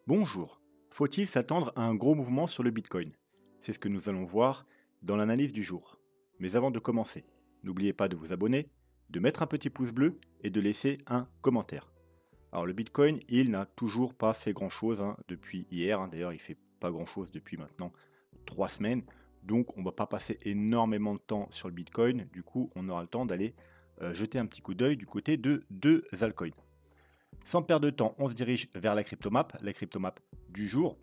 Bonjour. Faut-il s'attendre à un gros mouvement sur le Bitcoin? C'est ce que nous allons voir dans l'analyse du jour. Mais avant de commencer, n'oubliez pas de vous abonner, de mettre un petit pouce bleu et de laisser un commentaire. Alors le Bitcoin, il n'a toujours pas fait grand-chose depuis hier. D'ailleurs, il fait pas grand-chose depuis maintenant 3 semaines. Donc on ne va pas passer énormément de temps sur le Bitcoin. Du coup, on aura le temps d'aller jeter un petit coup d'œil du côté de deux altcoins. Sans perdre de temps, on se dirige vers la cryptomap du jour,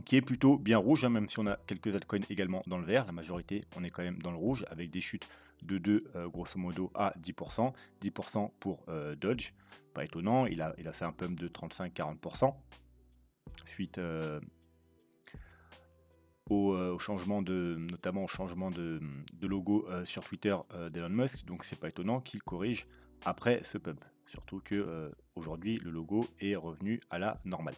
qui est plutôt bien rouge, même si on a quelques altcoins également dans le vert. La majorité, on est quand même dans le rouge, avec des chutes de 2, grosso modo, à 10%. 10% pour Dodge, pas étonnant, il a fait un pump de 35-40%, suite au changement notamment au changement de logo sur Twitter d'Elon Musk, donc c'est pas étonnant qu'il corrige après ce pump. Surtout que aujourd'hui le logo est revenu à la normale.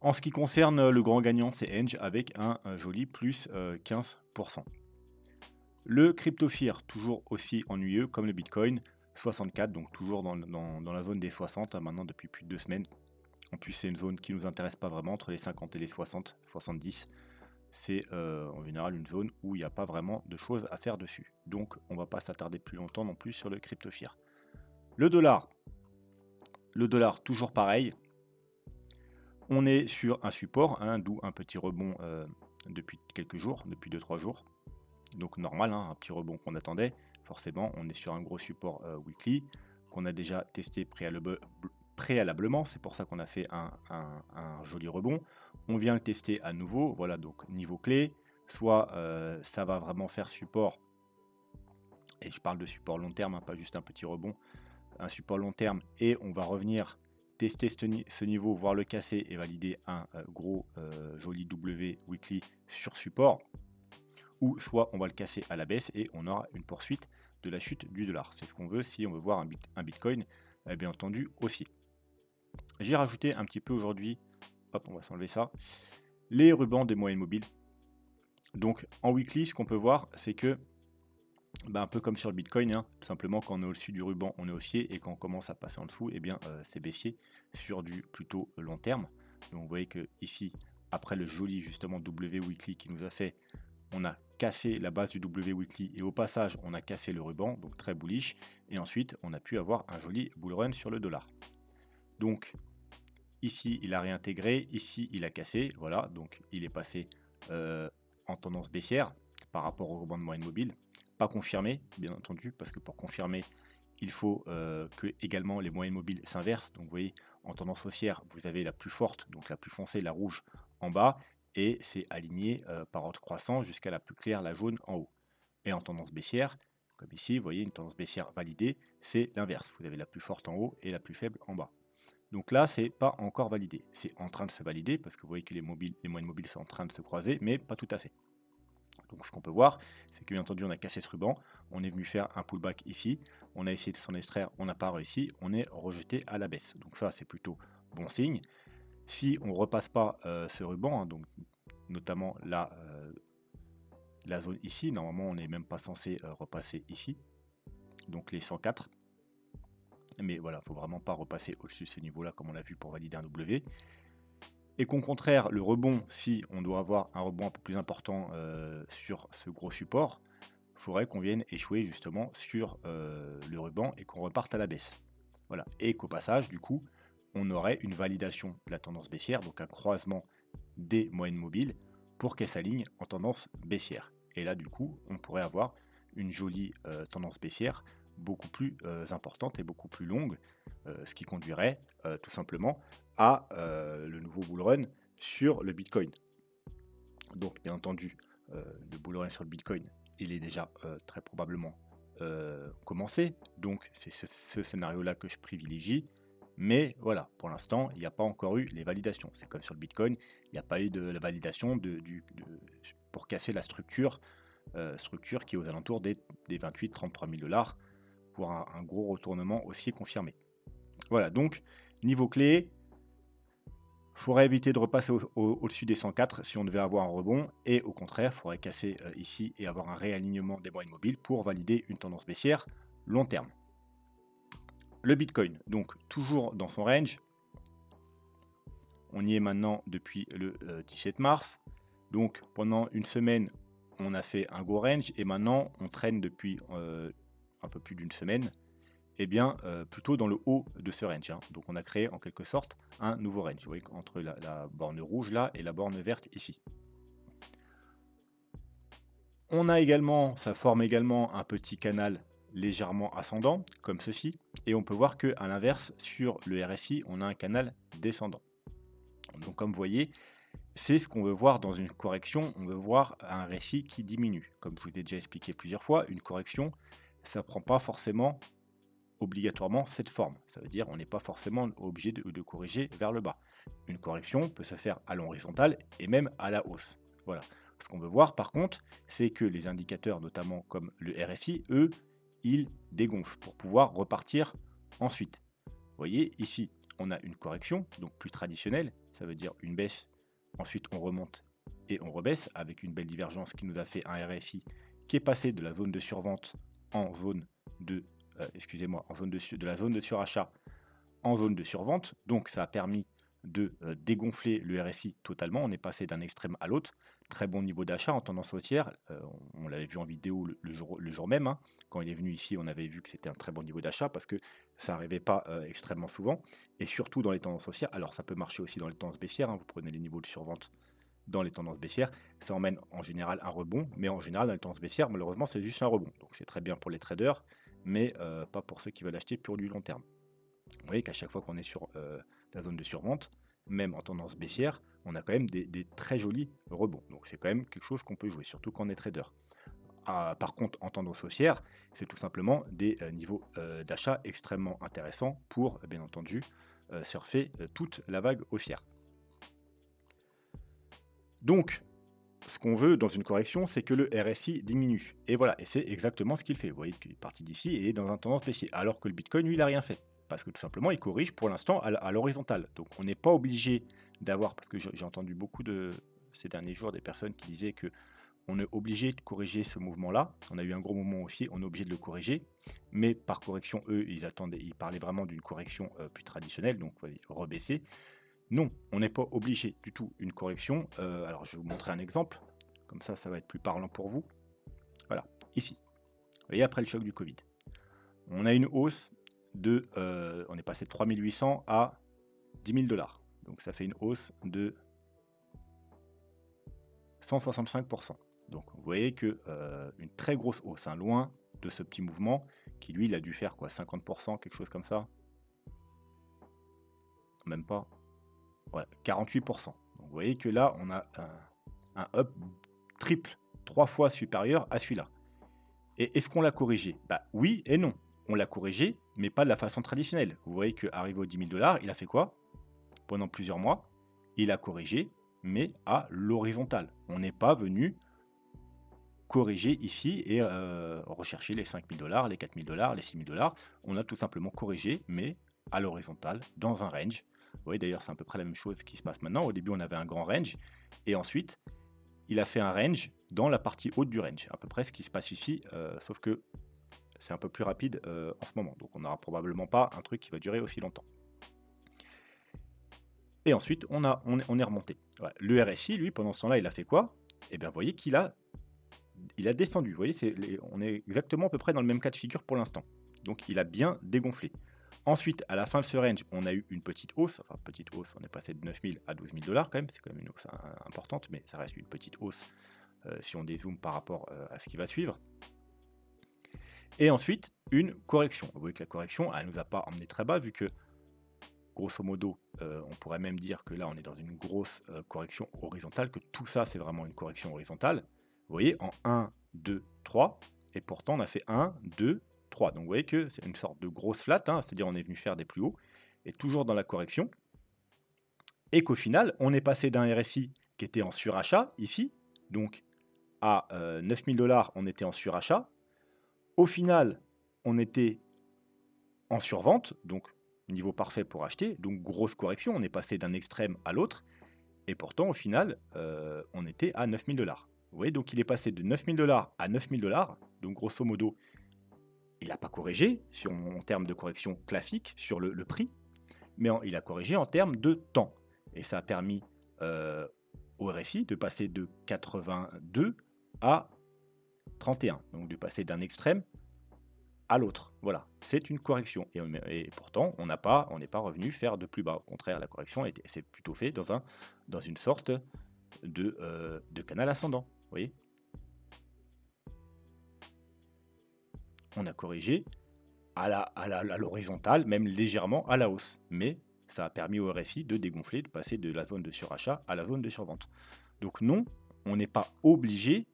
En ce qui concerne le grand gagnant, c'est Eng avec un joli plus 15%. Le CryptoFear, toujours aussi ennuyeux comme le Bitcoin, 64, donc toujours dans la zone des 60, maintenant depuis plus de 2 semaines. En plus, c'est une zone qui ne nous intéresse pas vraiment, entre les 50 et les 60, 70. C'est en général une zone où il n'y a pas vraiment de choses à faire dessus. Donc, on ne va pas s'attarder plus longtemps non plus sur le CryptoFear. Le dollar toujours pareil. On est sur un support, d'où un petit rebond depuis quelques jours, depuis 2-3 jours. Donc normal, un petit rebond qu'on attendait. Forcément, on est sur un gros support weekly qu'on a déjà testé préalablement. C'est pour ça qu'on a fait un joli rebond. On vient le tester à nouveau. Voilà, donc niveau clé. Soit ça va vraiment faire support. Et je parle de support long terme, pas juste un petit rebond. Un support long terme. Et on va revenir tester ce niveau, voir le casser et valider un gros joli W weekly sur support. Ou soit on va le casser à la baisse et on aura une poursuite de la chute du dollar. C'est ce qu'on veut si on veut voir un Bitcoin, bien entendu aussi. J'ai rajouté un petit peu aujourd'hui, hop, on va s'enlever ça, les rubans des moyennes mobiles. Donc en weekly, ce qu'on peut voir, c'est que, un peu comme sur le Bitcoin, tout simplement quand on est au-dessus du ruban, on est haussier, et quand on commence à passer en dessous, c'est baissier sur du plutôt long terme. Donc vous voyez que ici, après le joli justement W weekly qui nous a fait, on a cassé la base du W weekly et au passage on a cassé le ruban, donc très bullish, et ensuite on a pu avoir un joli bull run sur le dollar. Donc ici il a réintégré, ici il a cassé, voilà, donc il est passé en tendance baissière par rapport au ruban de moyenne mobile, pas confirmé bien entendu, parce que pour confirmer il faut que également les moyennes mobiles s'inversent. Donc vous voyez, en tendance haussière, vous avez la plus forte, donc la plus foncée, la rouge en bas, et c'est aligné par ordre croissant jusqu'à la plus claire, la jaune en haut. Et en tendance baissière, comme ici, vous voyez une tendance baissière validée, c'est l'inverse. Vous avez la plus forte en haut et la plus faible en bas. Donc là, c'est pas encore validé. C'est en train de se valider parce que vous voyez que les moyennes mobiles sont en train de se croiser, mais pas tout à fait. Donc ce qu'on peut voir, c'est que bien entendu on a cassé ce ruban, on est venu faire un pullback ici, on a essayé de s'en extraire, on n'a pas réussi, on est rejeté à la baisse. Donc ça c'est plutôt bon signe. Si on ne repasse pas ce ruban, donc notamment la zone ici, normalement on n'est même pas censé repasser ici, donc les 104. Mais voilà, il ne faut vraiment pas repasser au-dessus de ce niveau-là comme on l'a vu pour valider un W. Et qu'au contraire, le rebond, si on doit avoir un rebond un peu plus important sur ce gros support, il faudrait qu'on vienne échouer justement sur le ruban et qu'on reparte à la baisse. Voilà. Et qu'au passage, du coup, on aurait une validation de la tendance baissière, donc un croisement des moyennes mobiles pour qu'elles s'alignent en tendance baissière. Et là, du coup, on pourrait avoir une jolie tendance baissière beaucoup plus importante et beaucoup plus longue, ce qui conduirait tout simplement à le nouveau bull run sur le Bitcoin. Donc, bien entendu, le bull run sur le Bitcoin, il est déjà très probablement commencé. Donc, c'est ce scénario-là que je privilégie. Mais voilà, pour l'instant, il n'y a pas encore eu les validations. C'est comme sur le Bitcoin, il n'y a pas eu de la validation pour casser la structure qui est aux alentours des 28-33 000 dollars pour un gros retournement aussi confirmé. Voilà, donc niveau clé, il faudrait éviter de repasser au-dessus des 104 si on devait avoir un rebond, et au contraire, il faudrait casser ici et avoir un réalignement des moyennes mobiles pour valider une tendance baissière long terme. Le Bitcoin, donc toujours dans son range, On y est maintenant depuis le 17 mars. Donc pendant une semaine, on a fait un gros range et maintenant on traîne depuis un peu plus d'une semaine, eh bien plutôt dans le haut de ce range, hein. Donc on a créé en quelque sorte un nouveau range. Vous voyez, entre la borne rouge là et la borne verte ici. On a également, ça forme également un petit canal légèrement ascendant, comme ceci, et on peut voir que à l'inverse, sur le RSI, on a un canal descendant. Donc comme vous voyez, c'est ce qu'on veut voir dans une correction, on veut voir un RSI qui diminue. Comme je vous ai déjà expliqué plusieurs fois, une correction, ça ne prend pas forcément obligatoirement cette forme. Ça veut dire on n'est pas forcément obligé de corriger vers le bas. Une correction peut se faire à l'horizontale et même à la hausse. Voilà. Ce qu'on veut voir par contre, c'est que les indicateurs, notamment comme le RSI, eux, ils dégonflent pour pouvoir repartir ensuite. Vous voyez, ici, on a une correction, donc plus traditionnelle, ça veut dire une baisse, ensuite on remonte et on rebaisse avec une belle divergence qui nous a fait un RSI qui est passé de la zone de survente en zone de en zone de la zone de surachat en zone de survente. Donc ça a permis de dégonfler le RSI totalement. On est passé d'un extrême à l'autre. Très bon niveau d'achat en tendance haussière. On l'avait vu en vidéo le jour même, hein. Quand il est venu ici, on avait vu que c'était un très bon niveau d'achat parce que ça n'arrivait pas extrêmement souvent. Et surtout dans les tendances haussières. Alors ça peut marcher aussi dans les tendances baissières, hein. Vous prenez les niveaux de survente dans les tendances baissières, ça emmène en général un rebond, mais en général dans les tendances baissières, malheureusement, c'est juste un rebond. Donc c'est très bien pour les traders, mais pas pour ceux qui veulent acheter pour du long terme. Vous voyez qu'à chaque fois qu'on est sur la zone de survente, même en tendance baissière, on a quand même des très jolis rebonds. Donc c'est quand même quelque chose qu'on peut jouer, surtout quand on est trader. Par contre, en tendance haussière, c'est tout simplement des niveaux d'achat extrêmement intéressants pour, bien entendu, surfer toute la vague haussière. Donc, ce qu'on veut dans une correction, c'est que le RSI diminue. Et voilà, et c'est exactement ce qu'il fait. Vous voyez qu'il est parti d'ici et est dans un tendance baissier. Alors que le Bitcoin, lui, il n'a rien fait. Parce que tout simplement, il corrige pour l'instant à l'horizontale. Donc on n'est pas obligé d'avoir, parce que j'ai entendu beaucoup ces derniers jours des personnes qui disaient que on est obligé de corriger ce mouvement-là. On a eu un gros mouvement aussi, on est obligé de le corriger. Mais par correction, eux, ils parlaient vraiment d'une correction plus traditionnelle, donc rebaisser. Non, on n'est pas obligé du tout une correction. Alors je vais vous montrer un exemple, comme ça va être plus parlant pour vous. Voilà, ici. Vous voyez, après le choc du Covid, on a une hausse de, on est passé de 3800 à 10 000 $. Donc ça fait une hausse de 165%. Donc vous voyez que une très grosse hausse, hein, loin de ce petit mouvement qui lui, il a dû faire quoi, 50%, quelque chose comme ça. Même pas. Voilà, 48%. Donc vous voyez que là, on a un up triple, 3 fois supérieur à celui-là. Et est-ce qu'on l'a corrigé? Bah oui et non. On l'a corrigé, mais pas de la façon traditionnelle. Vous voyez qu'arrivé aux 10 000 $, il a fait quoi? Pendant plusieurs mois, il a corrigé, mais à l'horizontale. On n'est pas venu corriger ici et rechercher les 5 000 $, les 4 000 $, les 6 000 $. On a tout simplement corrigé, mais à l'horizontale, dans un range. Vous voyez d'ailleurs, c'est à peu près la même chose qui se passe maintenant. Au début, on avait un grand range, et ensuite, il a fait un range dans la partie haute du range. À peu près ce qui se passe ici, sauf que c'est un peu plus rapide en ce moment. Donc on n'aura probablement pas un truc qui va durer aussi longtemps. Et ensuite, on est remonté. Voilà. Le RSI, lui, pendant ce temps-là, il a fait quoi? Eh bien, vous voyez qu'il a descendu. Vous voyez, on est exactement à peu près dans le même cas de figure pour l'instant. Donc il a bien dégonflé. Ensuite, à la fin de ce range, on a eu une petite hausse. Enfin, petite hausse, on est passé de 9 000 à 12 000 $ quand même. C'est quand même une hausse importante, mais ça reste une petite hausse si on dézoome par rapport à ce qui va suivre. Et ensuite, une correction. Vous voyez que la correction, elle ne nous a pas emmené très bas, vu que, grosso modo, on pourrait même dire que là, on est dans une grosse correction horizontale, que tout ça, c'est vraiment une correction horizontale. Vous voyez, en 1, 2, 3, et pourtant, on a fait 1, 2, 3. Donc, vous voyez que c'est une sorte de grosse flat, hein, c'est-à-dire on est venu faire des plus hauts, et toujours dans la correction, et qu'au final, on est passé d'un RSI qui était en surachat, ici, donc à 9 000 $, on était en surachat. Au final, on était en survente, donc niveau parfait pour acheter, donc grosse correction, on est passé d'un extrême à l'autre, et pourtant au final, on était à 9 000 $. Vous voyez, donc il est passé de 9 000 $ à 9 000 $, donc grosso modo, il n'a pas corrigé en termes de correction classique sur le prix, mais il a corrigé en termes de temps. et ça a permis au RSI de passer de 82 à 31, donc de passer d'un extrême à l'autre. Voilà, c'est une correction. Et pourtant, on n'est pas revenu faire de plus bas. Au contraire, la correction s'est plutôt fait dans une sorte de canal ascendant. Vous voyez, on a corrigé à l'horizontale, même légèrement à la hausse. Mais ça a permis au RSI de dégonfler, de passer de la zone de surachat à la zone de survente. Donc non, on n'est pas obligé,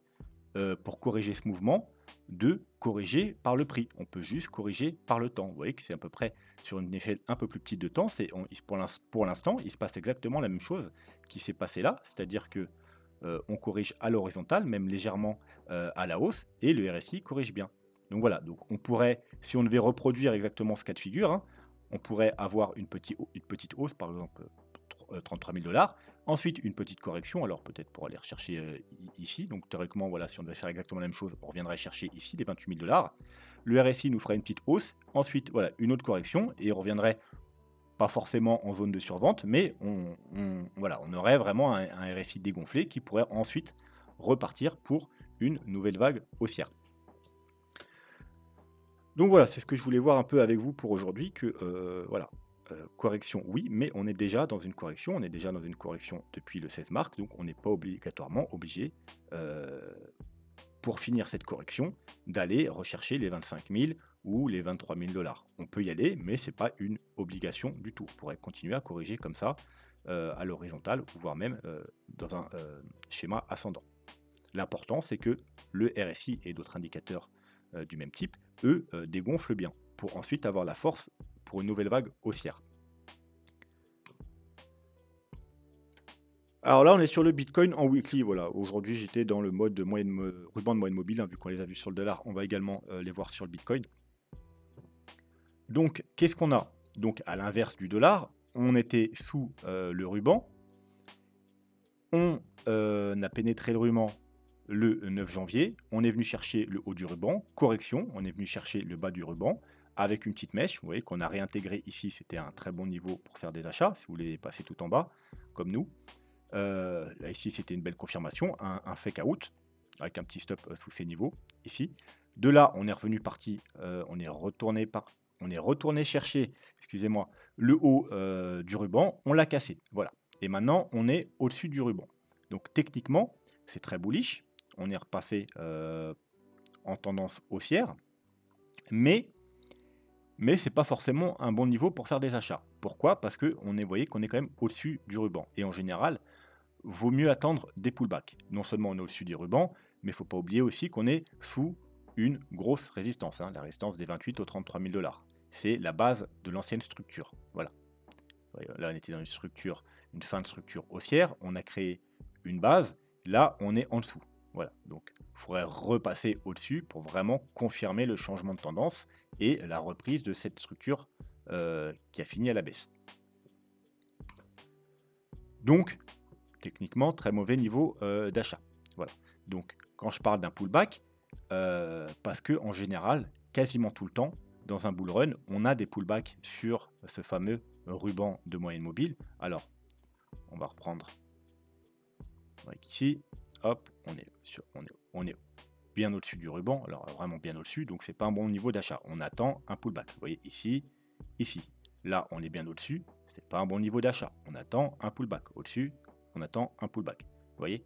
pour corriger ce mouvement, de corriger par le prix. On peut juste corriger par le temps. Vous voyez que c'est à peu près sur une échelle un peu plus petite de temps. Pour l'instant, il se passe exactement la même chose qui s'est passé là. C'est-à-dire que on corrige à l'horizontale, même légèrement à la hausse, et le RSI corrige bien. Donc voilà, donc on pourrait, si on devait reproduire exactement ce cas de figure, hein, on pourrait avoir une petite hausse, par exemple 33 000 $. Ensuite, une petite correction, alors peut-être pour aller rechercher ici. Donc théoriquement, voilà, si on devait faire exactement la même chose, on reviendrait chercher ici les 28 000 $. Le RSI nous fera une petite hausse. Ensuite, voilà, une autre correction et on reviendrait pas forcément en zone de survente, mais voilà, on aurait vraiment un RSI dégonflé qui pourrait ensuite repartir pour une nouvelle vague haussière. Donc voilà, c'est ce que je voulais voir un peu avec vous pour aujourd'hui, que voilà, correction oui, mais on est déjà dans une correction, depuis le 16 mars, donc on n'est pas obligatoirement obligé, pour finir cette correction, d'aller rechercher les 25 000 ou les 23 000 $. On peut y aller, mais ce n'est pas une obligation du tout. On pourrait continuer à corriger comme ça, à l'horizontale, voire même dans un schéma ascendant. L'important, c'est que le RSI et d'autres indicateurs du même type, eux, dégonflent bien, pour ensuite avoir la force pour une nouvelle vague haussière. Alors là, on est sur le Bitcoin en weekly. Voilà. Aujourd'hui, j'étais dans le mode de ruban de moyenne mobile, hein, vu qu'on les a vus sur le dollar. On va également les voir sur le Bitcoin. Donc, qu'est-ce qu'on a? Donc, à l'inverse du dollar, on était sous le ruban. On a pénétré le ruban le 9 janvier. On est venu chercher le haut du ruban. Correction, on est venu chercher le bas du ruban avec une petite mèche. Vous voyez qu'on a réintégré ici. C'était un très bon niveau pour faire des achats, si vous ne l'avez pas fait tout en bas, comme nous. Là, ici, c'était une belle confirmation, un fake out, avec un petit stop sous ces niveaux, ici. De là, on est revenu parti, on est retourné chercher, excusez-moi, le haut du ruban, on l'a cassé, voilà. Et maintenant, on est au-dessus du ruban. Donc, techniquement, c'est très bullish. On est repassé en tendance haussière, mais c'est pas forcément un bon niveau pour faire des achats. Pourquoi? Parce que vous voyez qu'on est quand même au-dessus du ruban. Et en général, vaut mieux attendre des pullbacks. Non seulement on est au-dessus des rubans, mais il ne faut pas oublier aussi qu'on est sous une grosse résistance, hein, la résistance des 28 aux 33 000 $. C'est la base de l'ancienne structure. Voilà. Là, on était dans une fin de structure haussière. On a créé une base. Là, on est en dessous. Voilà. Donc, il faudrait repasser au-dessus pour vraiment confirmer le changement de tendance et la reprise de cette structure qui a fini à la baisse. Donc, techniquement, très mauvais niveau d'achat. Voilà. Donc, quand je parle d'un pullback, parce que en général, quasiment tout le temps, dans un bull run, on a des pullbacks sur ce fameux ruban de moyenne mobile. Alors, on va reprendre ici. Hop, on est bien au-dessus du ruban. Alors, vraiment bien au-dessus. Donc, c'est pas un bon niveau d'achat. On attend un pullback. Vous voyez, ici, ici. Là, on est bien au-dessus. C'est pas un bon niveau d'achat. On attend un pullback. Au-dessus, on attend un pullback. Vous voyez?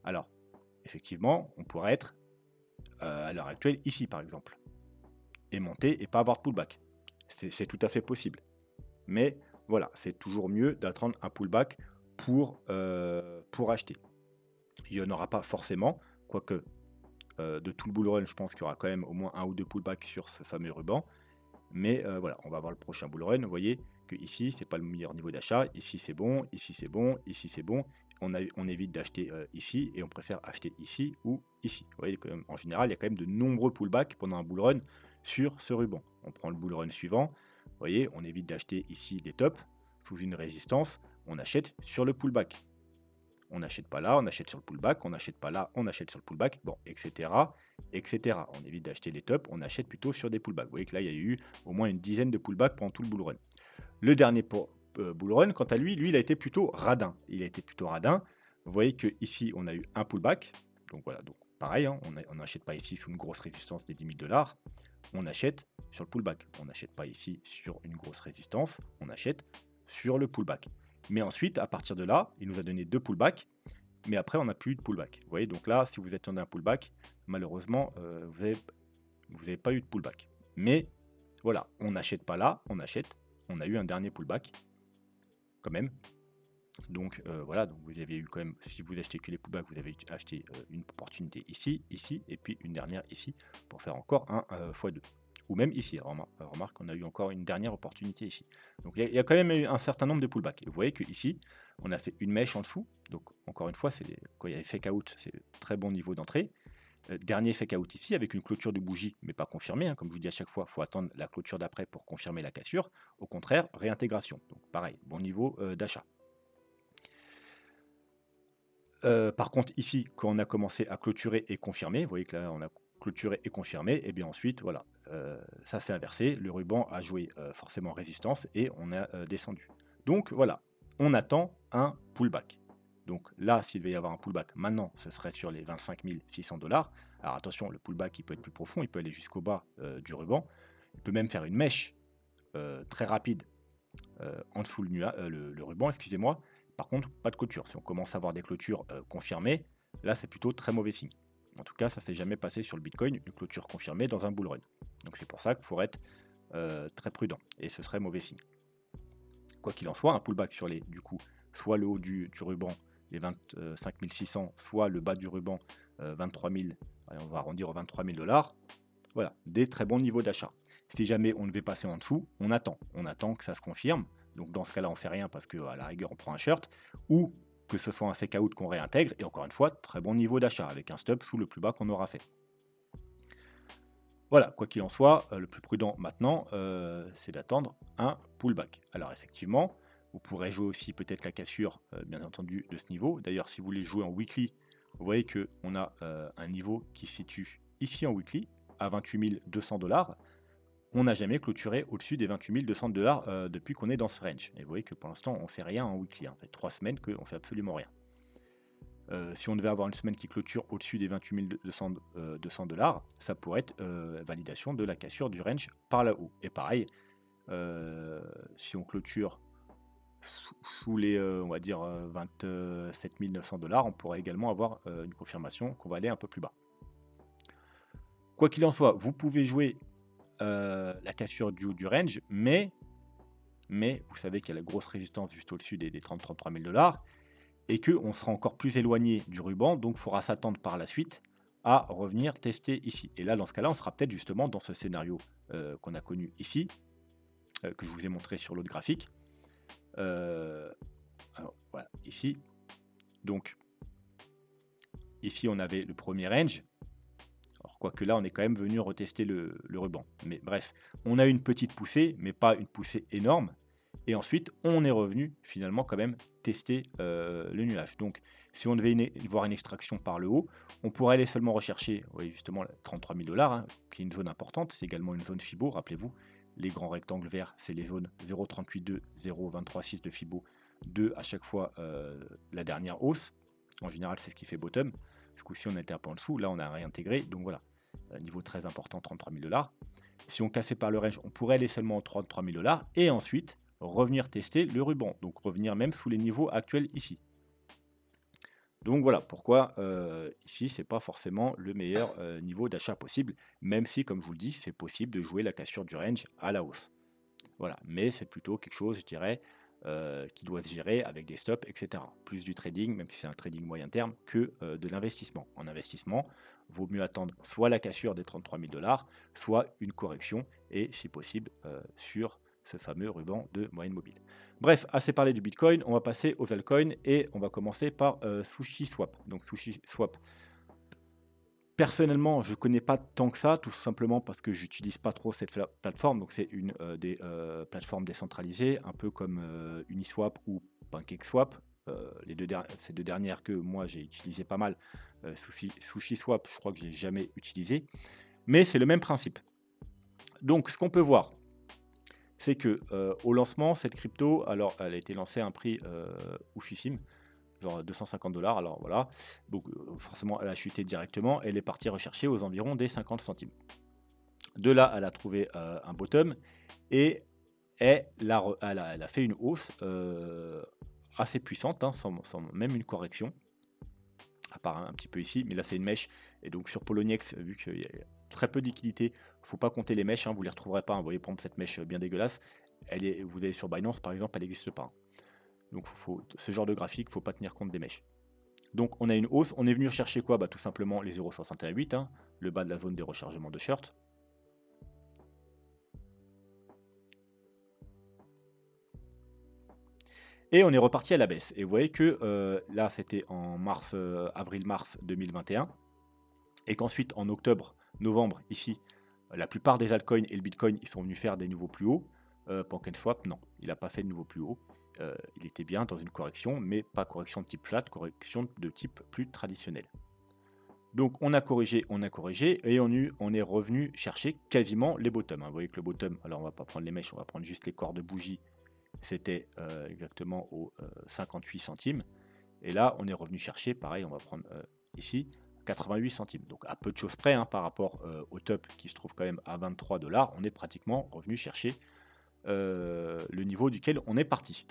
Alors, effectivement, on pourrait être à l'heure actuelle ici, par exemple, et monter et pas avoir de pullback. C'est tout à fait possible. Mais voilà, c'est toujours mieux d'attendre un pullback pour acheter. Il n'y en aura pas forcément, quoique de tout le bull run, je pense qu'il y aura quand même au moins un ou deux pullbacks sur ce fameux ruban. Mais voilà, on va voir le prochain bull run. Vous voyez que ici, c'est pas le meilleur niveau d'achat. Ici, c'est bon. Ici, c'est bon. Ici, c'est bon. On évite d'acheter ici et on préfère acheter ici ou ici. Vous voyez, en général, il y a quand même de nombreux pullbacks pendant un bull run sur ce ruban. On prend le bull run suivant. Vous voyez, on évite d'acheter ici des tops sous une résistance. On achète sur le pullback. On n'achète pas là, on achète sur le pullback, on n'achète pas là, on achète sur le pullback, bon, etc., etc. On évite d'acheter des tops, on achète plutôt sur des pullbacks. Vous voyez que là, il y a eu au moins une dizaine de pullbacks pendant tout le bull run. Le dernier Bull Run, quant à lui, il a été plutôt radin. Il a été plutôt radin. Vous voyez qu'ici, on a eu un pullback. Donc voilà, donc pareil, hein, on n'achète pas ici sous une grosse résistance des 10 000 $. On achète sur le pullback. On n'achète pas ici sur une grosse résistance. On achète sur le pullback. Mais ensuite, à partir de là, il nous a donné 2 pullbacks. Mais après, on n'a plus eu de pullback. Vous voyez, donc là, si vous attendez un pullback, malheureusement, vous avez pas eu de pullback. Mais voilà, on n'achète pas là, on achète. On a eu un dernier pullback, quand même. Donc voilà, donc vous avez eu quand même, si vous achetez que les pullbacks, vous avez acheté une opportunité ici, ici, et puis une dernière ici, pour faire encore un x2. Ou même ici, remarque, on a eu encore une dernière opportunité ici. Donc il y a quand même eu un certain nombre de pullbacks. Et vous voyez qu'ici, on a fait une mèche en dessous. Donc encore une fois, quand il y a fake out, c'est très bon niveau d'entrée. Dernier fake out ici, avec une clôture de bougie, mais pas confirmée. Hein, comme je vous dis à chaque fois, il faut attendre la clôture d'après pour confirmer la cassure. Au contraire, réintégration. Donc pareil, bon niveau d'achat. Par contre, ici, quand on a commencé à clôturer et confirmer, vous voyez que là, on a clôturé et confirmé, et bien ensuite, voilà, ça s'est inversé. Le ruban a joué forcément résistance et on a descendu. Donc voilà, on attend un pullback. Donc là, s'il devait y avoir un pullback maintenant, ce serait sur les 25 600 $. Alors attention, le pullback, il peut être plus profond, il peut aller jusqu'au bas du ruban. Il peut même faire une mèche très rapide en dessous le ruban, excusez-moi. Par contre, pas de clôture. Si on commence à avoir des clôtures confirmées, là, c'est plutôt très mauvais signe. En tout cas, ça s'est jamais passé sur le Bitcoin, une clôture confirmée dans un bull run. Donc c'est pour ça qu'il faut être très prudent. Et ce serait mauvais signe. Quoi qu'il en soit, un pullback sur les, du coup, soit le haut du ruban, les 25 600, soit le bas du ruban, 23 000, allez, on va arrondir aux 23 000 $. Voilà, des très bons niveaux d'achat. Si jamais on devait passer en dessous, on attend. On attend que ça se confirme. Donc dans ce cas-là, on fait rien parce qu'à la rigueur, on prend un short. Ou que ce soit un fake out qu'on réintègre. Et encore une fois, très bon niveau d'achat avec un stop sous le plus bas qu'on aura fait. Voilà, quoi qu'il en soit, le plus prudent maintenant, c'est d'attendre un pullback. Alors effectivement, vous pourrez jouer aussi peut-être la cassure, bien entendu, de ce niveau. D'ailleurs, si vous voulez jouer en weekly, vous voyez qu'on a un niveau qui se situe ici en weekly, à 28 200 $. On n'a jamais clôturé au-dessus des 28 200 $ depuis qu'on est dans ce range. Et vous voyez que pour l'instant, on ne fait rien en weekly. Ça fait 3 semaines qu'on ne fait absolument rien. Si on devait avoir une semaine qui clôture au-dessus des 28 200 $, ça pourrait être validation de la cassure du range par là-haut. Et pareil, si on clôture sous les, on va dire, 27 900 $, on pourrait également avoir une confirmation qu'on va aller un peu plus bas. Quoi qu'il en soit, vous pouvez jouer la cassure du range, mais vous savez qu'il y a la grosse résistance juste au-dessus des 30-33 000 $, et qu'on sera encore plus éloigné du ruban, donc il faudra s'attendre par la suite à revenir tester ici. Et là, dans ce cas-là, on sera peut-être justement dans ce scénario qu'on a connu ici, que je vous ai montré sur l'autre graphique. Alors, voilà, ici. Donc, ici, on avait le premier range. Alors, quoique là, on est quand même venu retester le ruban. Mais bref, on a une petite poussée, mais pas une poussée énorme. Et ensuite, on est revenu finalement quand même tester le nuage. Donc, si on devait voir une extraction par le haut, on pourrait aller seulement rechercher, oui, justement, 33 000 $, hein, qui est une zone importante. C'est également une zone Fibo, rappelez-vous. Les grands rectangles verts, c'est les zones 0,382, 0,236 de Fibo, 2 à chaque fois la dernière hausse. En général, c'est ce qui fait bottom. Ce coup-ci, on était un peu en dessous. Là, on a réintégré. Donc voilà, niveau très important, 33 000 $. Si on cassait par le range, on pourrait aller seulement en 33 000 $. Et ensuite, revenir tester le ruban. Donc revenir même sous les niveaux actuels ici. Donc voilà pourquoi ici, c'est pas forcément le meilleur niveau d'achat possible. Même si, comme je vous le dis, c'est possible de jouer la cassure du range à la hausse. Voilà, mais c'est plutôt quelque chose, je dirais, qui doit se gérer avec des stops, etc. Plus du trading, même si c'est un trading moyen terme, que de l'investissement. En investissement, vaut mieux attendre soit la cassure des 33 000 $, soit une correction, et si possible, sur ce fameux ruban de moyenne mobile. Bref, assez parlé du Bitcoin, on va passer aux altcoins, et on va commencer par SushiSwap. Donc SushiSwap, personnellement, je ne connais pas tant que ça, tout simplement parce que j'utilise pas trop cette plateforme. Donc c'est une des plateformes décentralisées, un peu comme Uniswap ou PancakeSwap. Ces deux dernières que moi j'ai utilisé pas mal. SushiSwap, je crois que j'ai jamais utilisé, mais c'est le même principe. Donc ce qu'on peut voir, c'est que, au lancement, cette crypto, alors elle a été lancée à un prix, oufissime, genre 250 $. Alors voilà, donc forcément elle a chuté directement, elle est partie rechercher aux environs des 50 centimes. De là, elle a trouvé, un bottom et elle a fait une hausse, assez puissante, hein, sans même une correction, à part un petit peu ici, mais là c'est une mèche et donc sur Poloniex, vu qu'il y a très peu de liquidités, faut pas compter les mèches, hein, vous les retrouverez pas, hein. Vous voyez par exemple cette mèche, bien dégueulasse, vous allez sur Binance par exemple, elle n'existe pas, hein. Donc ce genre de graphique, faut pas tenir compte des mèches. Donc on a une hausse, on est venu chercher quoi? Bah, tout simplement les 0,68, hein, le bas de la zone des rechargements de short. Et on est reparti à la baisse. Et vous voyez que là, c'était en mars, avril-mars 2021. Et qu'ensuite, en octobre, novembre, ici, la plupart des altcoins et le Bitcoin, ils sont venus faire des nouveaux plus hauts. PancakeSwap, non, il n'a pas fait de nouveau plus haut. Il était bien dans une correction, mais pas correction de type flat, correction de type plus traditionnel. Donc on a corrigé, et on est revenu chercher quasiment les bottoms, hein. Vous voyez que le bottom, alors on va pas prendre les mèches, on va prendre juste les corps de bougie, c'était exactement aux 58 centimes. Et là, on est revenu chercher, pareil, on va prendre ici, 88 centimes. Donc à peu de choses près, hein, par rapport au top qui se trouve quand même à 23 $, on est pratiquement revenu chercher le niveau duquel on est parti.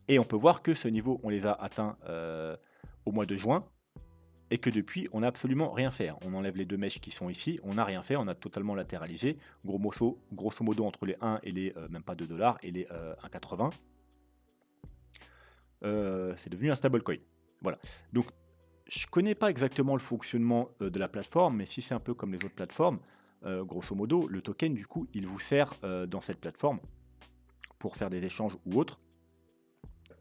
Et on peut voir que ce niveau, on les a atteints au mois de juin, et que depuis, on n'a absolument rien fait, hein. On enlève les deux mèches qui sont ici, on n'a rien fait, on a totalement latéralisé. Grosso modo, entre les 1 et les, même pas 2 $, et les 1,80, c'est devenu un stablecoin. Voilà. Donc, je connais pas exactement le fonctionnement de la plateforme, mais si c'est un peu comme les autres plateformes, grosso modo, le token, du coup, il vous sert dans cette plateforme pour faire des échanges ou autres.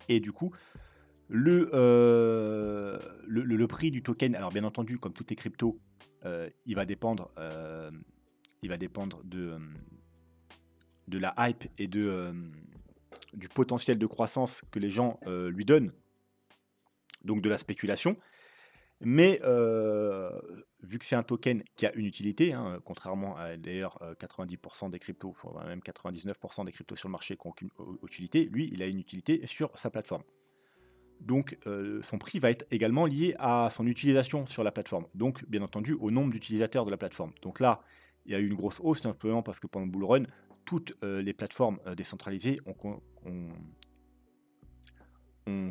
Et du coup, le prix du token, alors bien entendu, comme toutes les cryptos, il va dépendre de la hype et du potentiel de croissance que les gens lui donnent, donc de la spéculation. Mais vu que c'est un token qui a une utilité, hein, contrairement à d'ailleurs 90 des cryptos, voire même 99 des cryptos sur le marché qui ont aucune utilité, lui, il a une utilité sur sa plateforme. Donc son prix va être également lié à son utilisation sur la plateforme, donc bien entendu au nombre d'utilisateurs de la plateforme. Donc là, il y a eu une grosse hausse, tout simplement parce que pendant le bull run, toutes les plateformes décentralisées ont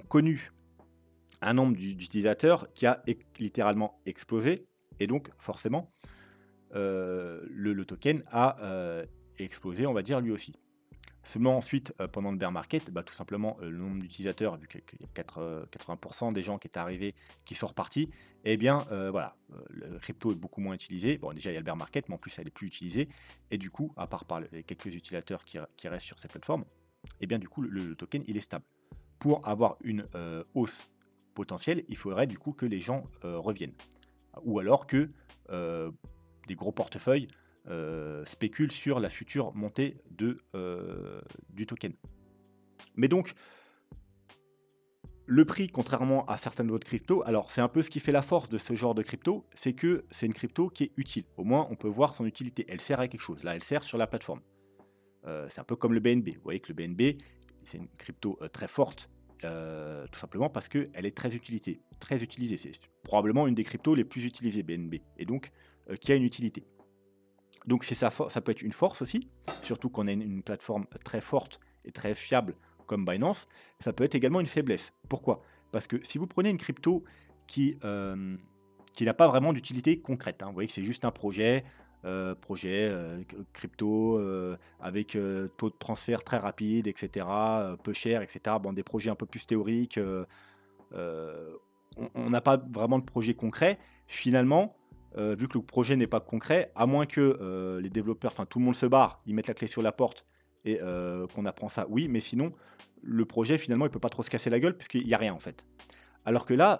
connu un nombre d'utilisateurs qui a littéralement explosé, et donc forcément, le token a explosé, on va dire, lui aussi. Seulement ensuite, pendant le bear market, bah, tout simplement, le nombre d'utilisateurs, vu qu'il y a 80 des gens qui étaient arrivés, qui sont repartis, et bien, voilà, le crypto est beaucoup moins utilisé. Bon, déjà, il y a le bear market, mais en plus, elle est plus utilisée, et du coup, à part par les quelques utilisateurs qui restent sur cette plateforme, et bien, du coup, le token, il est stable. Pour avoir une hausse potentielle, il faudrait du coup que les gens reviennent. Ou alors que des gros portefeuilles spéculent sur la future montée du token. Mais donc, le prix, contrairement à certaines autres cryptos, alors c'est un peu ce qui fait la force de ce genre de crypto, c'est que c'est une crypto qui est utile. Au moins, on peut voir son utilité. Elle sert à quelque chose. Là, elle sert sur la plateforme. C'est un peu comme le BNB. Vous voyez que le BNB, c'est une crypto très forte, tout simplement parce qu'elle est très utilisée. Très utilisée. C'est probablement une des cryptos les plus utilisées, BNB, et donc qui a une utilité. Donc ça peut être une force aussi, surtout qu'on a une plateforme très forte et très fiable comme Binance. Ça peut être également une faiblesse. Pourquoi? Parce que si vous prenez une crypto qui, qui n'a pas vraiment d'utilité concrète, hein, vous voyez que c'est juste un projet crypto avec taux de transfert très rapide, etc., peu cher, etc. Bon, des projets un peu plus théoriques. Euh, on n'a pas vraiment de projet concret. Finalement, vu que le projet n'est pas concret, à moins que les développeurs, enfin tout le monde se barre, ils mettent la clé sur la porte et qu'on apprend ça, oui, mais sinon, le projet finalement, il peut pas trop se casser la gueule puisqu'il n'y a rien en fait. Alors que là,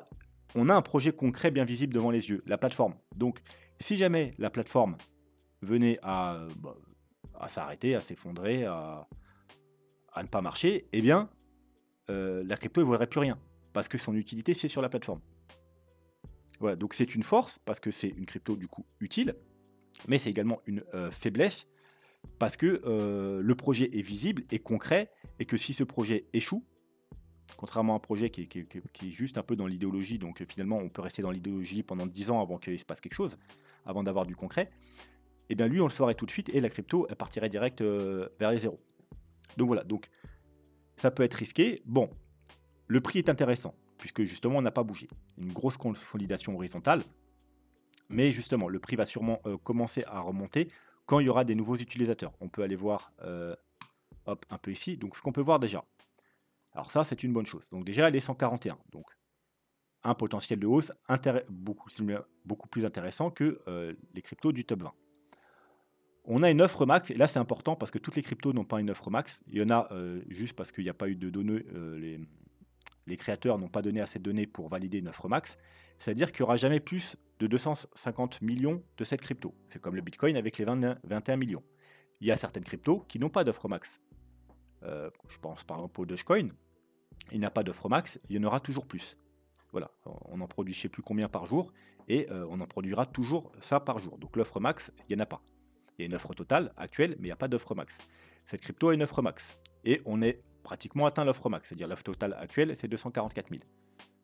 on a un projet concret bien visible devant les yeux, la plateforme. Donc, si jamais la plateforme venait à s'arrêter, à s'effondrer, à ne pas marcher, eh bien, la crypto ne vaudrait plus rien parce que son utilité, c'est sur la plateforme. Voilà, donc c'est une force parce que c'est une crypto du coup utile, mais c'est également une faiblesse parce que le projet est visible et concret et que si ce projet échoue, contrairement à un projet qui est juste un peu dans l'idéologie, donc finalement on peut rester dans l'idéologie pendant 10 ans avant qu'il se passe quelque chose, avant d'avoir du concret, et bien lui on le saurait tout de suite et la crypto elle partirait direct vers les zéros. Donc voilà, donc ça peut être risqué. Bon, le prix est intéressant, puisque justement on n'a pas bougé. Une grosse consolidation horizontale, mais justement le prix va sûrement commencer à remonter quand il y aura des nouveaux utilisateurs. On peut aller voir hop, un peu ici, donc ce qu'on peut voir déjà. Alors ça c'est une bonne chose. Donc déjà elle est 141, donc un potentiel de hausse beaucoup plus intéressant que les cryptos du top 20. On a une offre max, et là c'est important parce que toutes les cryptos n'ont pas une offre max. Il y en a juste parce qu'il n'y a pas eu de données, les créateurs n'ont pas donné assez de données pour valider une offre max. C'est-à-dire qu'il n'y aura jamais plus de 250 millions de cette crypto. C'est comme le Bitcoin avec les 21 millions. Il y a certaines cryptos qui n'ont pas d'offre max. Je pense par exemple au Dogecoin. Il n'a pas d'offre max, il y en aura toujours plus. Voilà, on en produit je ne sais plus combien par jour, et on en produira toujours ça par jour. Donc l'offre max, il n'y en a pas. Il y a une offre totale actuelle, mais il n'y a pas d'offre max. Cette crypto a une offre max. Et on est pratiquement atteint l'offre max. C'est-à-dire l'offre totale actuelle, c'est 244 000.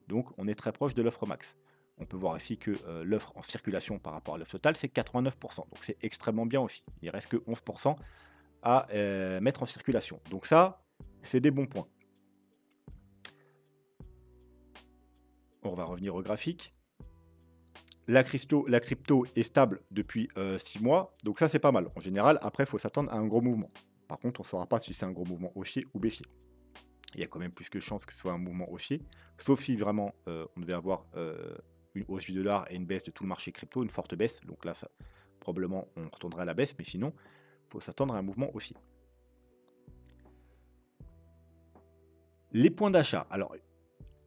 Donc on est très proche de l'offre max. On peut voir ici que l'offre en circulation par rapport à l'offre totale, c'est 89%. Donc c'est extrêmement bien aussi. Il reste que 11% à mettre en circulation. Donc ça, c'est des bons points. On va revenir au graphique. La crypto est stable depuis 6 mois, donc ça c'est pas mal. En général, après, il faut s'attendre à un gros mouvement. Par contre, on ne saura pas si c'est un gros mouvement haussier ou baissier. Il y a quand même plus que chance que ce soit un mouvement haussier, sauf si vraiment on devait avoir une hausse du dollar et une baisse de tout le marché crypto, une forte baisse. Donc là, ça, probablement, on retournerait à la baisse, mais sinon, il faut s'attendre à un mouvement haussier. Les points d'achat. Alors,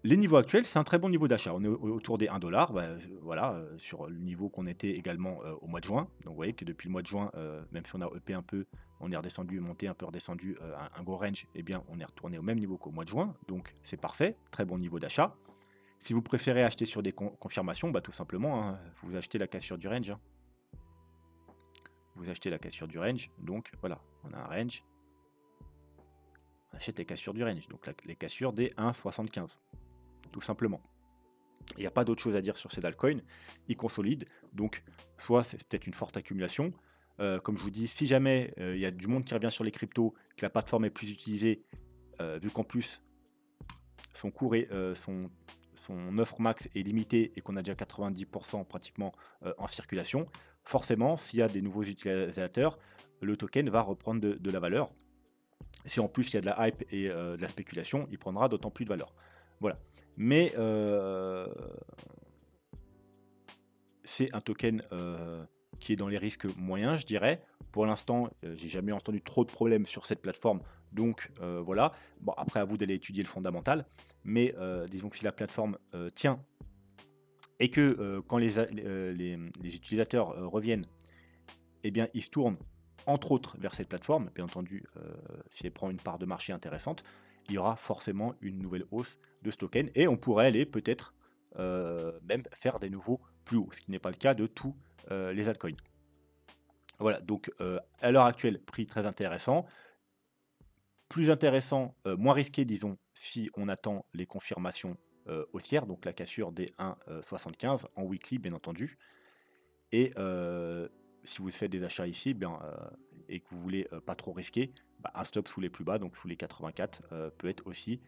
les niveaux actuels, c'est un très bon niveau d'achat. On est autour des 1 $, voilà, sur le niveau qu'on était également au mois de juin. Donc vous voyez que depuis le mois de juin, même si on a upé un peu, on est redescendu, monté un peu redescendu, un gros range, eh bien on est retourné au même niveau qu'au mois de juin. Donc c'est parfait, très bon niveau d'achat. Si vous préférez acheter sur des confirmations, tout simplement, hein, vous achetez la cassure du range, hein. Vous achetez la cassure du range, donc voilà, on a un range. On achète les cassures du range, donc les cassures des 1,75. Tout simplement. Il n'y a pas d'autre chose à dire sur ces altcoins. Ils consolident, donc soit c'est peut-être une forte accumulation. Comme je vous dis, si jamais il y a du monde qui revient sur les cryptos, que la plateforme est plus utilisée, vu qu'en plus son cours est, son offre max est limitée et qu'on a déjà 90% pratiquement en circulation, forcément, s'il y a des nouveaux utilisateurs, le token va reprendre de la valeur. Si en plus il y a de la hype et de la spéculation, il prendra d'autant plus de valeur. Voilà. Mais c'est un token qui est dans les risques moyens, je dirais. Pour l'instant, j'ai jamais entendu trop de problèmes sur cette plateforme. Donc voilà. Bon, après, à vous d'aller étudier le fondamental. Mais disons que si la plateforme tient et que quand les utilisateurs reviennent, eh bien, ils se tournent entre autres vers cette plateforme. Bien entendu, si elle prend une part de marché intéressante, il y aura forcément une nouvelle hausse de ce token et on pourrait aller peut-être même faire des nouveaux plus hauts, ce qui n'est pas le cas de tous les altcoins. Voilà, donc à l'heure actuelle, prix très intéressant. Plus intéressant, moins risqué, disons, si on attend les confirmations haussières, donc la cassure des 1,75 en weekly, bien entendu. Et si vous faites des achats ici, et que vous voulez pas trop risquer, un stop sous les plus bas, donc sous les 84, peut être aussi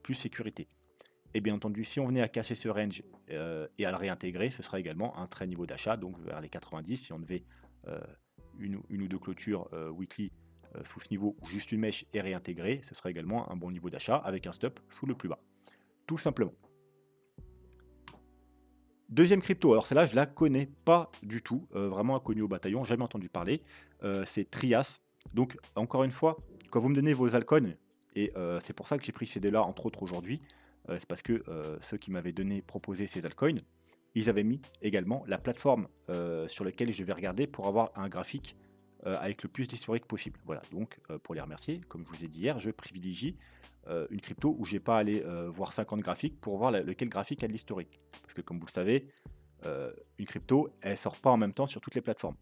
plus sécurité. Et bien entendu, si on venait à casser ce range et à le réintégrer, ce sera également un très niveau d'achat, donc vers les 90. Si on devait une ou deux clôtures weekly sous ce niveau, ou juste une mèche et réintégrer, ce sera également un bon niveau d'achat avec un stop sous le plus bas. Tout simplement. Deuxième crypto, alors celle-là, je la connais pas du tout, vraiment inconnue au bataillon, jamais entendu parler. C'est Trias. Donc, encore une fois, quand vous me donnez vos altcoins, et c'est pour ça que j'ai pris ces deux-là, entre autres, aujourd'hui, c'est parce que ceux qui m'avaient proposé ces altcoins, ils avaient mis également la plateforme sur laquelle je vais regarder pour avoir un graphique avec le plus d'historique possible. Voilà, donc pour les remercier, comme je vous ai dit hier, je privilégie une crypto où je n'ai pas à aller voir 50 graphiques pour voir lequel graphique a de l'historique. Parce que comme vous le savez, une crypto, elle ne sort pas en même temps sur toutes les plateformes.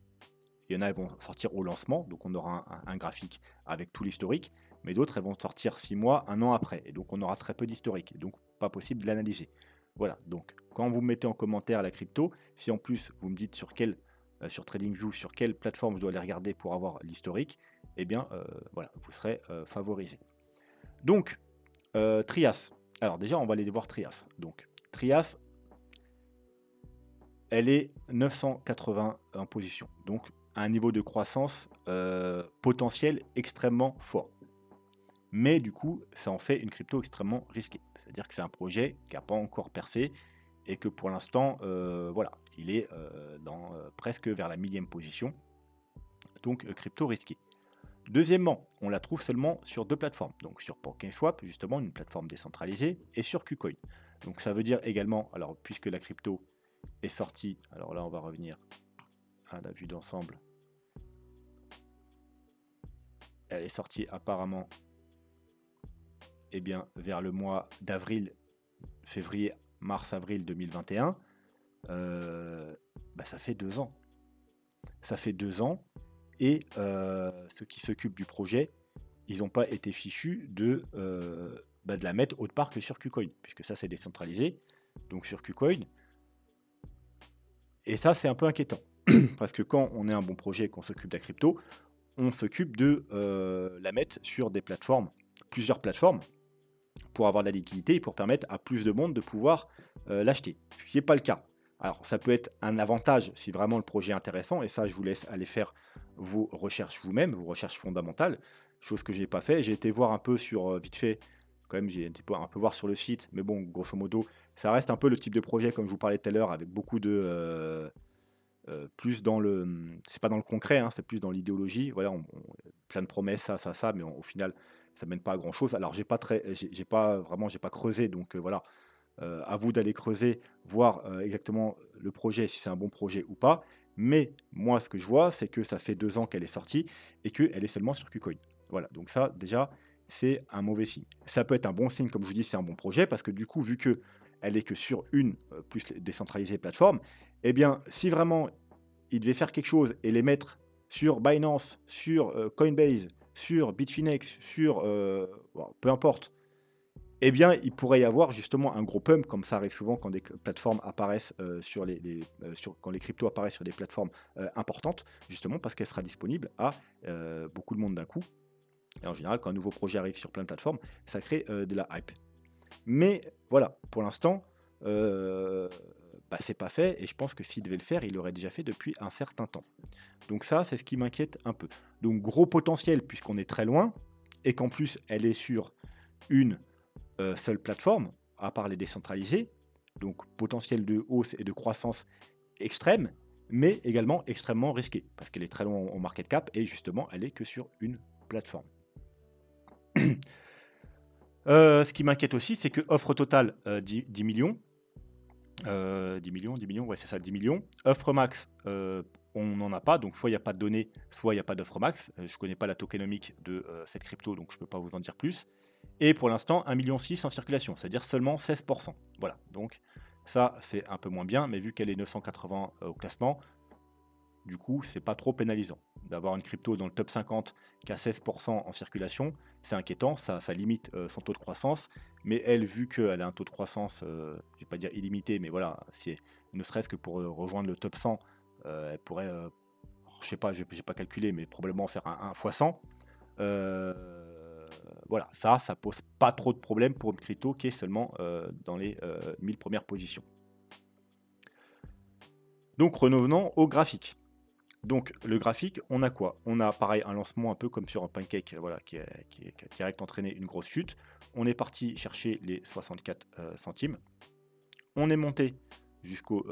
Il y en a, elles vont sortir au lancement, donc on aura un graphique avec tout l'historique, mais d'autres, elles vont sortir 6 mois, 1 an après, et donc on aura très peu d'historique, et donc pas possible de l'analyser. Voilà, donc quand vous mettez en commentaire la crypto, si en plus vous me dites sur TradingView, sur quelle plateforme je dois aller regarder pour avoir l'historique, eh bien voilà, vous serez favorisé. Donc, Trias. Alors déjà, on va aller voir Trias. Donc, Trias, elle est 980 en position. Donc, un niveau de croissance potentiel extrêmement fort. Mais du coup, ça en fait une crypto extrêmement risquée. C'est-à-dire que c'est un projet qui n'a pas encore percé et que pour l'instant, voilà, il est presque vers la 1000e position. Donc, crypto risquée. Deuxièmement, on la trouve seulement sur 2 plateformes. Donc, sur PancakeSwap, justement, une plateforme décentralisée, et sur KuCoin. Donc, ça veut dire également, alors, puisque la crypto est sortie, alors là, on va revenir à la vue d'ensemble. Elle est sortie apparemment bien, vers le mois d'avril, février, mars-avril 2021. Ça fait 2 ans. Ça fait 2 ans, et ceux qui s'occupent du projet, ils n'ont pas été fichus de la mettre autre part que sur KuCoin, puisque ça, c'est décentralisé. Donc sur KuCoin, et ça, c'est un peu inquiétant. Parce que quand on est un bon projet, qu'on s'occupe de la crypto, on s'occupe de la mettre sur des plateformes, plusieurs plateformes, pour avoir de la liquidité et pour permettre à plus de monde de pouvoir l'acheter. Ce qui n'est pas le cas. Alors, ça peut être un avantage si vraiment le projet est intéressant, et ça, je vous laisse aller faire vos recherches vous-même, vos recherches fondamentales, chose que je n'ai pas fait. J'ai été voir un peu sur, vite fait, quand même, j'ai été un peu voir sur le site, mais bon, grosso modo, ça reste un peu le type de projet, comme je vous parlais tout à l'heure, avec beaucoup de... plus dans le... C'est pas dans le concret, hein, c'est plus dans l'idéologie. Voilà, plein de promesses, ça, mais au final, ça mène pas à grand-chose. Alors, j'ai pas creusé, donc voilà, à vous d'aller creuser, voir exactement le projet, si c'est un bon projet ou pas. Mais moi, ce que je vois, c'est que ça fait 2 ans qu'elle est sortie et qu'elle est seulement sur KuCoin. Voilà, donc ça, déjà, c'est un mauvais signe. Ça peut être un bon signe, comme je vous dis, c'est un bon projet, parce que du coup, vu que elle est que sur une plus décentralisée plateforme, eh bien, si vraiment il devait faire quelque chose et les mettre sur Binance, sur Coinbase, sur Bitfinex, sur peu importe, eh bien, il pourrait y avoir justement un gros pump, comme ça arrive souvent quand des plateformes apparaissent quand les cryptos apparaissent sur des plateformes importantes, justement parce qu'elle sera disponible à beaucoup de monde d'un coup. Et en général, quand un nouveau projet arrive sur plein de plateformes, ça crée de la hype. Mais voilà, pour l'instant, c'est pas fait, et je pense que s'il devait le faire, il l'aurait déjà fait depuis un certain temps. Donc ça, c'est ce qui m'inquiète un peu. Donc gros potentiel puisqu'on est très loin, et qu'en plus elle est sur une seule plateforme, à part les décentralisés. Donc potentiel de hausse et de croissance extrême, mais également extrêmement risqué, parce qu'elle est très loin en market cap, et justement, elle est que sur une plateforme. Ce qui m'inquiète aussi, c'est que offre totale 10 millions. 10 millions, ouais, c'est ça, 10 millions. Offre max, on n'en a pas, donc soit il n'y a pas de données, soit il n'y a pas d'offre max. Je ne connais pas la tokenomique de cette crypto, donc je ne peux pas vous en dire plus. Et pour l'instant, 1,6 million en circulation, c'est-à-dire seulement 16%. Voilà, donc ça, c'est un peu moins bien, mais vu qu'elle est 980 au classement, du coup, c'est pas trop pénalisant. D'avoir une crypto dans le top 50 qui a 16% en circulation, c'est inquiétant, ça limite son taux de croissance. Mais elle, vu qu'elle a un taux de croissance, je ne vais pas dire illimité, mais voilà, ne serait-ce que pour rejoindre le top 100, elle pourrait, je sais pas, j'ai pas calculé, mais probablement faire un 1 x 100. Voilà, ça pose pas trop de problème pour une crypto qui est seulement dans les 1000 premières positions. Donc revenons au graphique. Donc le graphique, on a quoi? On a pareil un lancement un peu comme sur un pancake, voilà, qui a direct entraîné une grosse chute. On est parti chercher les 64 centimes. On est monté jusqu'aux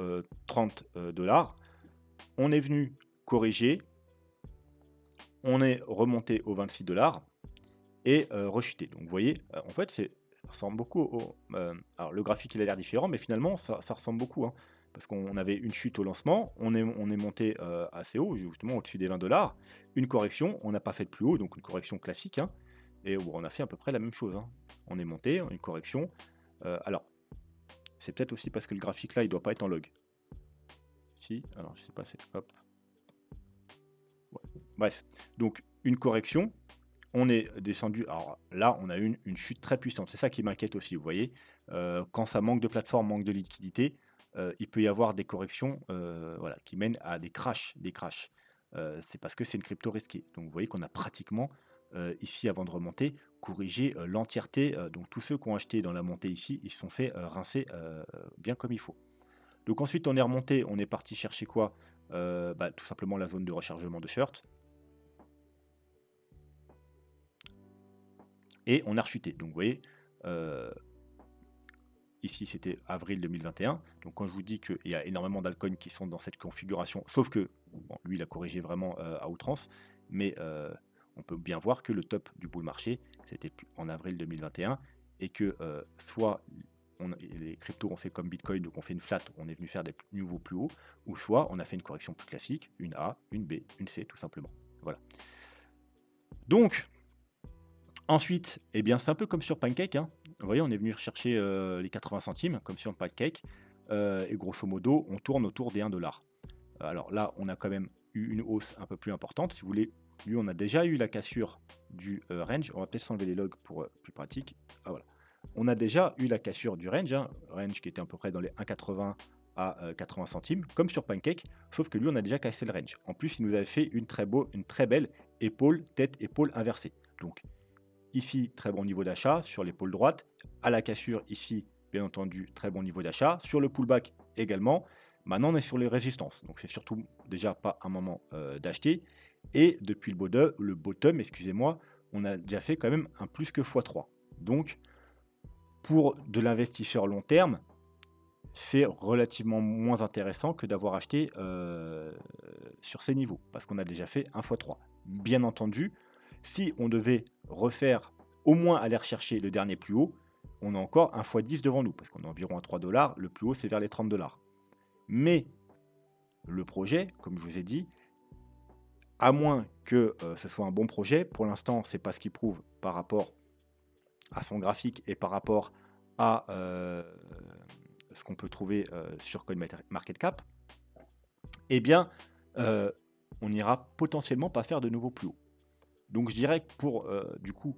30 $. On est venu corriger. On est remonté aux 26 $. Et rechuté. Donc vous voyez, en fait, ça ressemble beaucoup au... alors le graphique, il a l'air différent, mais finalement, ça ressemble beaucoup. Hein, parce qu'on avait une chute au lancement, on est monté assez haut, justement au-dessus des 20 $. Une correction, on n'a pas fait de plus haut, donc une correction classique. Hein, et on a fait à peu près la même chose. Hein. On est monté, une correction. Alors, c'est peut-être aussi parce que le graphique là, il doit pas être en log. Si, alors je sais pas, c'est... Hop. Bref, donc une correction, on est descendu. Alors là, on a eu une chute très puissante. C'est ça qui m'inquiète aussi, vous voyez? Quand ça manque de plateforme, manque de liquidité, il peut y avoir des corrections, voilà, qui mènent à des crashs, des crashs. C'est parce que c'est une crypto risquée. Donc vous voyez qu'on a pratiquement, ici avant de remonter, corrigé, l'entièreté, donc tous ceux qui ont acheté dans la montée ici, ils se sont fait, rincer, bien comme il faut. Donc ensuite on est remonté, on est parti chercher quoi? Bah, tout simplement la zone de rechargement de short et on a rechuté. Donc vous voyez, heu, ici c'était avril 2021. Donc quand je vous dis qu'il y a énormément d'altcoins qui sont dans cette configuration, sauf que, bon, lui il a corrigé vraiment, à outrance, mais on peut bien voir que le top du bull marché, c'était en avril 2021 et que, soit les cryptos ont fait comme Bitcoin, donc on fait une flat, on est venu faire des nouveaux plus hauts, ou soit on a fait une correction plus classique, une A, une B, une C tout simplement. Voilà. Donc ensuite, eh bien, c'est un peu comme sur Pancake, hein. Vous voyez, on est venu chercher, les 80 centimes comme sur Pancake, et grosso modo, on tourne autour des 1 $. Alors là, on a quand même eu une hausse un peu plus importante. Si vous voulez, lui, on a déjà eu la cassure du, range. On va peut-être s'enlever les logs pour, plus pratique. Ah voilà. On a déjà eu la cassure du range, hein, range qui était à peu près dans les 1,80 à, 80 centimes, comme sur Pancake, sauf que lui, on a déjà cassé le range. En plus, il nous avait fait une très belle épaule, tête, épaule inversée. Donc ici, très bon niveau d'achat sur l'épaule droite. À la cassure, ici, bien entendu, très bon niveau d'achat. Sur le pullback également. Maintenant, on est sur les résistances. Donc, c'est surtout déjà pas un moment d'acheter. Et depuis le bottom, excusez-moi, on a déjà fait quand même un plus que x3. Donc, pour de l'investisseur long terme, c'est relativement moins intéressant que d'avoir acheté sur ces niveaux, parce qu'on a déjà fait un x3. Bien entendu, si on devait refaire, au moins aller rechercher le dernier plus haut, on a encore un x10 devant nous, parce qu'on est environ à 3 $, le plus haut c'est vers les 30 $. Mais le projet, comme je vous ai dit, à moins que ce soit un bon projet, pour l'instant c'est pas ce qu'il prouve par rapport à son graphique et par rapport à ce qu'on peut trouver sur CoinMarketCap, eh bien, heu, on n'ira potentiellement pas faire de nouveaux plus hauts. Donc je dirais que pour, du coup,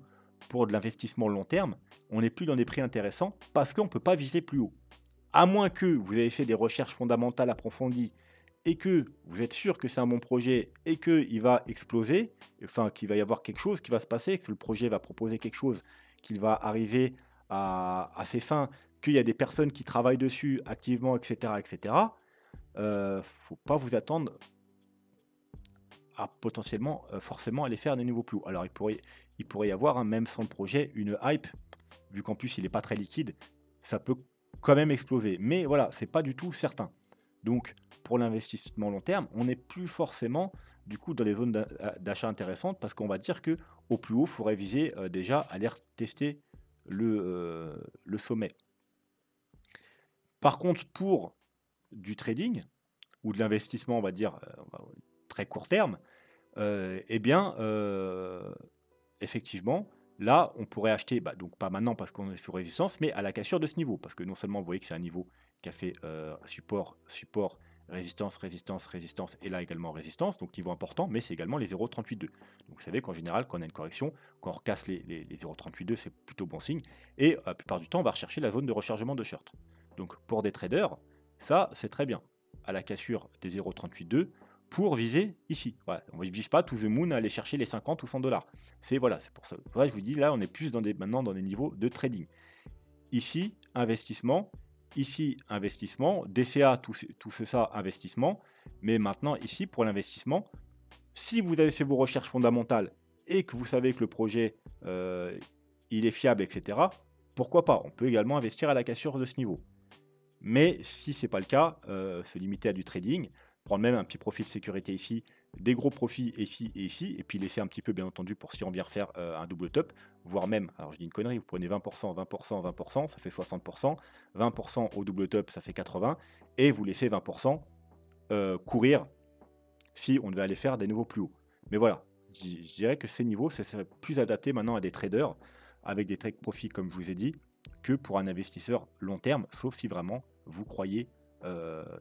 pour de l'investissement long terme, on n'est plus dans des prix intéressants parce qu'on ne peut pas viser plus haut. À moins que vous avez fait des recherches fondamentales approfondies et que vous êtes sûr que c'est un bon projet et qu'il va exploser, enfin qu'il va y avoir quelque chose qui va se passer, que le projet va proposer quelque chose, qu'il va arriver à ses fins, qu'il y a des personnes qui travaillent dessus activement, et cetera, faut pas vous attendre à potentiellement, forcément aller faire des nouveaux plus hauts. Alors il pourrait y avoir, hein, même sans le projet, une hype, vu qu'en plus il est pas très liquide, ça peut quand même exploser. Mais voilà, c'est pas du tout certain. Donc pour l'investissement long terme, on n'est plus forcément du coup dans les zones d'achat intéressantes parce qu'on va dire que au plus haut, il faudrait viser, déjà aller tester le sommet. Par contre, pour du trading ou de l'investissement, on va dire, très court terme, eh bien, effectivement, là, on pourrait acheter, bah, donc pas maintenant parce qu'on est sous résistance, mais à la cassure de ce niveau. Parce que non seulement vous voyez que c'est un niveau qui a fait support, support, résistance, résistance, résistance, et là également résistance, donc niveau important, mais c'est également les 0,382. Donc vous savez qu'en général, quand on a une correction, quand on recasse les 0,382, c'est plutôt bon signe. Et la plupart du temps, on va rechercher la zone de rechargement de short. Donc pour des traders, ça, c'est très bien. À la cassure des 0,382, pour viser ici. Voilà. On ne vise pas to the moon à aller chercher les 50 ou 100 $. C'est voilà, c'est pour ça. Pour ça que je vous dis, là, on est plus maintenant dans des niveaux de trading. Ici, investissement. Ici, investissement. DCA, tout ça, investissement. Mais maintenant, ici, pour l'investissement, si vous avez fait vos recherches fondamentales et que vous savez que le projet, il est fiable, etc., pourquoi pas? On peut également investir à la cassure de ce niveau. Mais si c'est pas le cas, se limiter à du trading, prendre même un petit profil sécurité ici, des gros profits ici et ici, et puis laisser un petit peu bien entendu pour si on vient refaire, un double top, voire même, alors je dis une connerie, vous prenez 20 20 20 ça fait 60 20 au double top, ça fait 80 et vous laissez 20 courir si on devait aller faire des nouveaux plus hauts. Mais voilà, je dirais que ces niveaux, ça serait plus adapté maintenant à des traders avec des trades profits comme je vous ai dit, que pour un investisseur long terme, sauf si vraiment vous croyez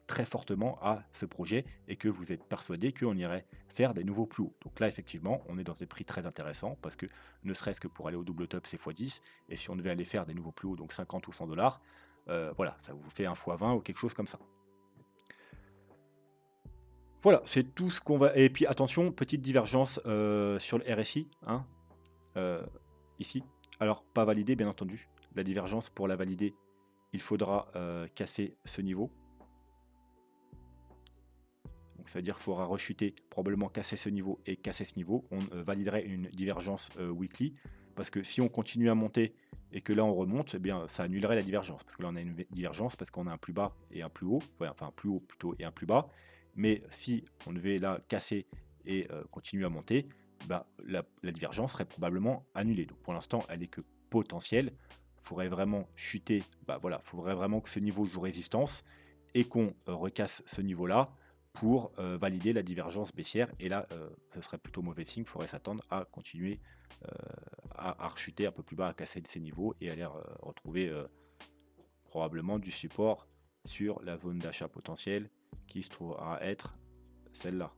très fortement à ce projet et que vous êtes persuadé qu'on irait faire des nouveaux plus hauts. Donc là, effectivement, on est dans des prix très intéressants parce que ne serait-ce que pour aller au double top, c'est x10 et si on devait aller faire des nouveaux plus hauts, donc 50 ou 100 $, voilà, ça vous fait un fois 20 ou quelque chose comme ça. Voilà, c'est tout ce qu'on va et puis attention, petite divergence, sur le RSI, hein, heu, ici. Alors pas validé, bien entendu. La divergence, pour la valider, il faudra, casser ce niveau. Donc ça veut dire qu'il faudra rechuter, probablement casser ce niveau et casser ce niveau. On, validerait une divergence, weekly parce que si on continue à monter et que là on remonte, eh bien ça annulerait la divergence. Parce que là on a une divergence parce qu'on a un plus bas et un plus haut, ouais, enfin un plus haut plutôt et un plus bas. Mais si on devait là casser et continuer à monter, bah, la divergence serait probablement annulée. Donc pour l'instant, elle est que potentielle. Il faudrait vraiment chuter, bah, voilà, il faudrait vraiment que ce niveau joue résistance et qu'on, recasse ce niveau-là pour, valider la divergence baissière et là, ce serait plutôt mauvais signe. Il faudrait s'attendre à continuer, heu, à rechuter un peu plus bas, à casser de ces niveaux et aller retrouver, probablement du support sur la zone d'achat potentielle qui se trouvera être celle-là.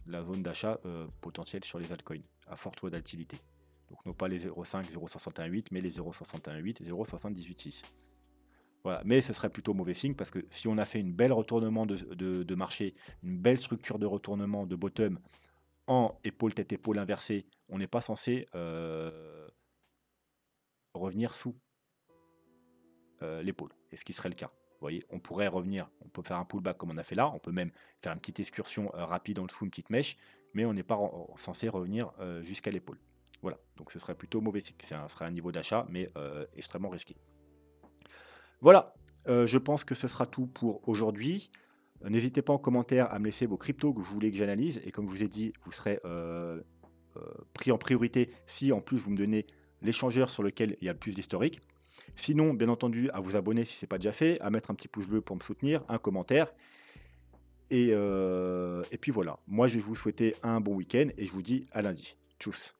La zone d'achat, potentielle sur les altcoins à forte volatilité. Donc non pas les 0,5, 0,618 mais les 0,618 et 0,786. Voilà, mais ce serait plutôt mauvais signe parce que si on a fait une belle retournement de marché, une belle structure de retournement de bottom en épaule tête épaule inversée, on n'est pas censé, revenir sous, l'épaule et ce qui serait le cas. Vous voyez? On pourrait revenir, on peut faire un pullback comme on a fait là, on peut même faire une petite excursion, rapide en dessous, une petite mèche, mais on n'est pas censé revenir, jusqu'à l'épaule. Voilà, donc ce serait plutôt mauvais signe. Ce serait un niveau d'achat, mais extrêmement risqué. Voilà, je pense que ce sera tout pour aujourd'hui. N'hésitez pas en commentaire à me laisser vos cryptos que vous voulez que j'analyse et comme je vous ai dit, vous serez, pris en priorité si en plus vous me donnez l'échangeur sur lequel il y a le plus d'historique. Sinon, bien entendu, à vous abonner si ce n'est pas déjà fait, à mettre un petit pouce bleu pour me soutenir, un commentaire et puis voilà. Moi, je vais vous souhaiter un bon week-end et je vous dis à lundi. Tchuss.